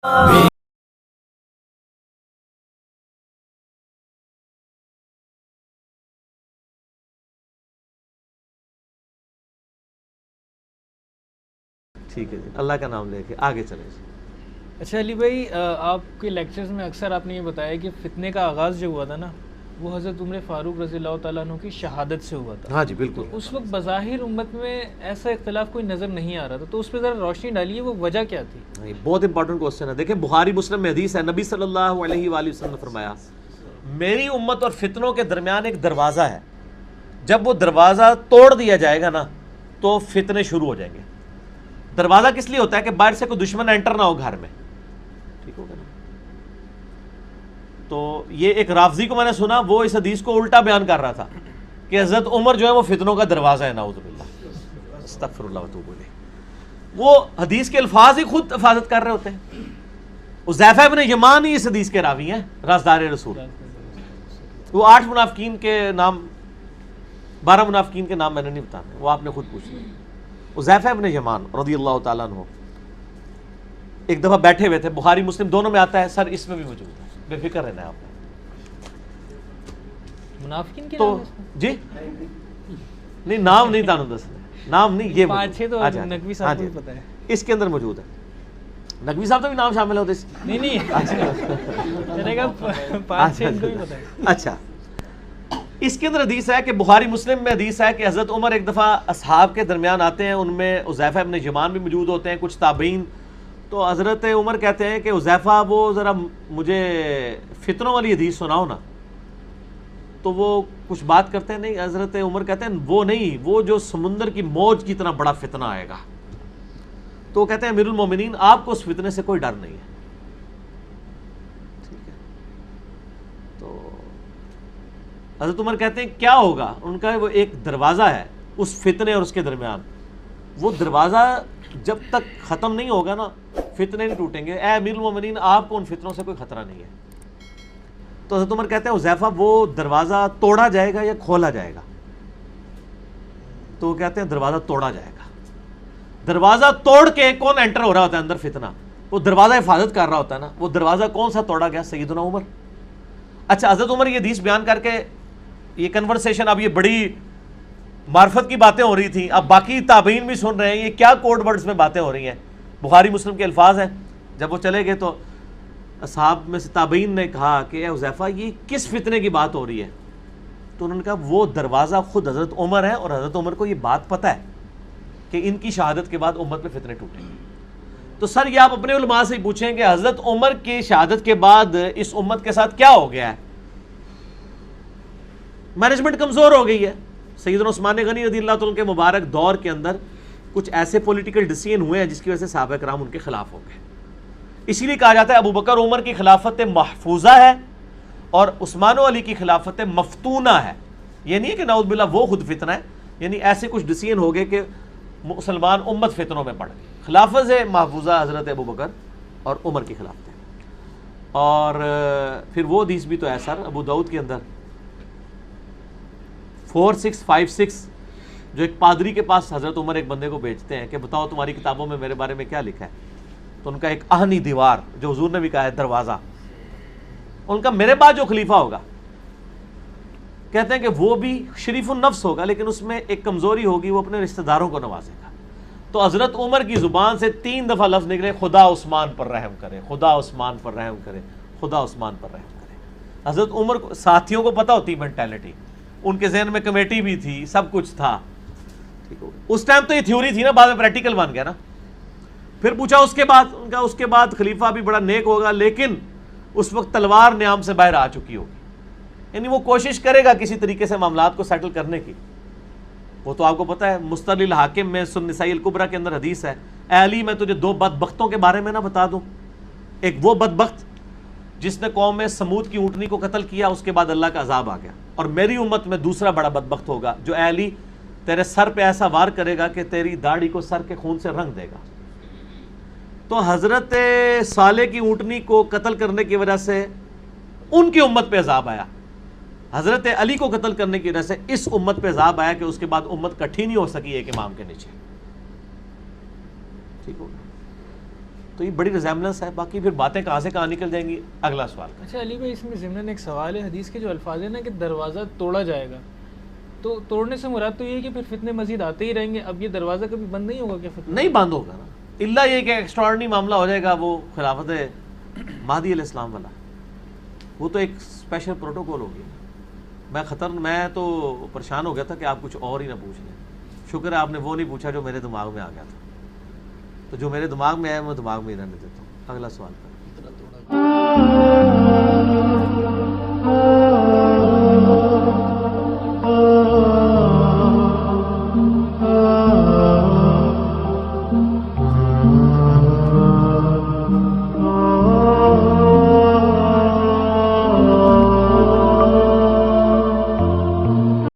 ٹھیک ہے جی، اللہ کا نام لے کے آگے چلیں جی۔ اچھا علی بھائی، آپ کے لیکچرز میں اکثر آپ نے یہ بتایا کہ فتنے کا آغاز جو ہوا تھا نا، وہ حضرت عمر فاروق رضی اللہ تعالیٰ عنہ کی شہادت سے ہوا تھا۔ ہاں جی بالکل۔ تو اس وقت بظاہر امت میں ایسا اختلاف کوئی نظر نہیں آ رہا تھا، تو اس پہ ذرا روشنی ڈالیے، وہ وجہ کیا تھی؟ بہت امپورٹنٹ کوسچن ہے۔ دیکھیں بخاری مسلم میں حدیث ہے، نبی صلی اللہ علیہ وآلہ وسلم نے فرمایا میری امت اور فتنوں کے درمیان ایک دروازہ ہے، جب وہ دروازہ توڑ دیا جائے گا نا تو فتنے شروع ہو جائیں گے۔ دروازہ کس لیے ہوتا ہے؟ کہ باہر سے کوئی دشمن انٹر نہ ہو گھر میں، ٹھیک ہوگا نا۔ تو یہ ایک رافضی کو میں نے سنا، وہ اس حدیث کو الٹا بیان کر رہا تھا کہ حضرت عمر جو ہے وہ فتنوں کا دروازہ ہے، نعوذ باللہ، استغفر اللہ واتوب الیہ۔ وہ حدیث کے الفاظ ہی خود حفاظت کر رہے ہوتے ہیں۔ حذیفہ ابن یمان ہی اس حدیث کے راوی ہیں، رازدار رسول۔ وہ 8 منافقین کے نام، 12 منافقین کے نام میں نے نہیں بتانا، وہ آپ نے خود پوچھ لیا۔ حذیفہ ابن یمان رضی اللہ تعالیٰ عنہ ایک دفعہ بیٹھے ہوئے تھے، بخاری مسلم دونوں میں آتا ہے، سر اس میں بھی موجود ہے، بے فکر رہنا ہے آپ منافقین کے تو نام ہے؟ جی نہیں، نام نہیں تانوں دسنا، نام نہیں، یہ 5-6 تو نقوی صاحب کو بھی پتہ ہے، اس کے اندر موجود ہے۔ نقوی صاحب تو بھی نام شامل ہوتے اس نہیں میں نے کہا 5-6 ان کو بھی پتہ ہے۔ اچھا، اس کے اندر حدیث ہے کہ بخاری مسلم میں حدیث ہے کہ حضرت عمر ایک دفعہ اصحاب کے درمیان آتے ہیں، ان میں حذیفہ ابن یمان بھی موجود ہوتے ہیں، کچھ تابعین۔ تو حضرت عمر کہتے ہیں کہ حذیفہ وہ ذرا مجھے فتنوں والی حدیث سناؤ نا، تو وہ کچھ بات کرتے ہیں، نہیں، حضرت عمر کہتے ہیں وہ نہیں، وہ جو سمندر کی موج کی طرح بڑا فتنہ آئے گا۔ تو وہ کہتے ہیں امیر المومنین آپ کو اس فتنے سے کوئی ڈر نہیں ہے، ٹھیک ہے۔ تو حضرت عمر کہتے ہیں کیا ہوگا؟ ان کا وہ ایک دروازہ ہے اس فتنے اور اس کے درمیان، وہ دروازہ جب تک ختم نہیں ہوگا نا فتنے نہیں ٹوٹیں گے، اے امیر المومنین آپ کو ان فتنوں سے کوئی خطرہ نہیں ہے۔ تو حضرت عمر کہتے ہیں حذیفہ وہ دروازہ توڑا جائے گا یا کھولا جائے گا؟ تو وہ کہتے ہیں دروازہ توڑا جائے گا۔ دروازہ توڑ کے کون انٹر ہو رہا ہوتا ہے اندر فتنہ؟ وہ دروازہ حفاظت کر رہا ہوتا ہے نا، وہ دروازہ کون سا توڑا گیا؟ سیدنا عمر۔ اچھا، حضرت عمر یہ حدیث بیان کر کے یہ کنورسیشن، اب یہ بڑی معرفت کی باتیں ہو رہی تھیں، اب باقی تابعین بھی سن رہے ہیں، یہ کیا کوڈ ورڈز میں باتیں ہو رہی ہیں، بخاری مسلم کے الفاظ ہیں۔ جب وہ چلے گئے تو اصحاب میں سے تابعین نے کہا کہ اے حذیفہ یہ کس فتنے کی بات ہو رہی ہے؟ تو انہوں نے کہا وہ دروازہ خود حضرت عمر ہے، اور حضرت عمر کو یہ بات پتہ ہے کہ ان کی شہادت کے بعد امت میں فتنے ٹوٹیں گے۔ تو سر یہ آپ اپنے علماء سے ہی پوچھیں کہ حضرت عمر کی شہادت کے بعد اس امت کے ساتھ کیا ہو گیا ہے؟ مینجمنٹ کمزور ہو گئی ہے۔ سیدنا عثمان غنی رضی اللہ تعالیٰ کے مبارک دور کے اندر کچھ ایسے پولیٹیکل ڈیسیژن ہوئے ہیں جس کی وجہ سے صحابہ کرام ان کے خلاف ہو گئے۔ اسی لیے کہا جاتا ہے ابو بکر عمر کی خلافت محفوظہ ہے اور عثمان و علی کی خلافت مفتونہ ہے۔ یہ نہیں ہے کہ نعوذ باللہ وہ خود فتنہ ہے، یعنی ایسے کچھ ڈیسیژن ہو گئے کہ مسلمان امت فتنوں میں پڑ گئی۔ خلافت محفوظہ حضرت ابو بکر اور عمر کی خلافت ہے۔ اور پھر وہ حدیث بھی تو ہے سر ابو داؤد کے اندر 4656، جو ایک پادری کے پاس حضرت عمر ایک بندے کو بھیجتے ہیں کہ بتاؤ تمہاری کتابوں میں میرے بارے میں کیا لکھا ہے؟ تو ان کا ایک آہنی دیوار، جو حضور نے بھی کہا ہے دروازہ، ان کا میرے بعد جو خلیفہ ہوگا کہتے ہیں کہ وہ بھی شریف النفس ہوگا، لیکن اس میں ایک کمزوری ہوگی، وہ اپنے رشتہ داروں کو نوازے گا۔ تو حضرت عمر کی زبان سے 3 دفعہ لفظ نکلے، خدا عثمان پر رحم کرے، خدا عثمان پر رحم کرے، خدا عثمان پر رحم کرے۔ حضرت عمر کو ساتھیوں کو پتہ ہوتی مینٹیلٹی، ان کے ذہن میں کمیٹی بھی تھی، سب کچھ تھا، ٹھیک ہو۔ اس ٹائم تو یہ تھیوری تھی نا، بعد میں پریکٹیکل بن گیا نا۔ پھر پوچھا اس کے بعد، ان کا اس کے بعد خلیفہ بھی بڑا نیک ہوگا، لیکن اس وقت تلوار نیام سے باہر آ چکی ہوگی، یعنی وہ کوشش کرے گا کسی طریقے سے معاملات کو سیٹل کرنے کی۔ وہ تو آپ کو پتہ ہے مستدل الحاکم میں سنن نسائی الکبریٰ کے اندر حدیث ہے، اے علی میں تجھے 2 بدبختوں کے بارے میں نہ بتا دوں؟ ایک وہ بدبخت جس نے قوم میں سمود کی اونٹنی کو قتل کیا، اس کے بعد اللہ کا عذاب آ گیا، اور میری امت میں دوسرا بڑا بدبخت ہوگا جو اے علی تیرے سر پہ ایسا وار کرے گا کہ تیری داڑھی کو سر کے خون سے رنگ دے گا۔ تو حضرت صالح کی اونٹنی کو قتل کرنے کی وجہ سے ان کی امت پہ عذاب آیا، حضرت علی کو قتل کرنے کی وجہ سے اس امت پہ عذاب آیا کہ اس کے بعد امت کٹھی نہیں ہو سکی ایک امام کے نیچے، ٹھیک ہوگا۔ تو یہ بڑی ریزیمبلنس ہے. باقی پھر باتیں کہاں سے کہاں نکل جائیں گی اگلا سوال. اچھا علی بھائی، اس میں ضمن ایک سوال ہے، حدیث کے جو الفاظ ہیں نا کہ دروازہ توڑا جائے گا، تو توڑنے سے مراد تو یہ ہے کہ پھر فتنے مزید آتے ہی رہیں گے. اب یہ دروازہ کبھی بند نہیں ہوگا کیا فتنہ؟ نہیں بند ہوگا نا، اللہ یہ کہ ایکسٹراڈنری معاملہ ہو جائے گا وہ خلافت مہدی علیہ السلام والا، وہ تو ایک اسپیشل پروٹوکول ہوگی. میں تو پریشان ہو گیا تھا کہ آپ کچھ اور ہی نہ پوچھ لیں. شکر ہے آپ نے وہ نہیں پوچھا جو میرے دماغ میں آ گیا تھا. تو جو میرے دماغ میں آیا میں دماغ میں ہی رہنے دیتا ہوں. اگلا سوال.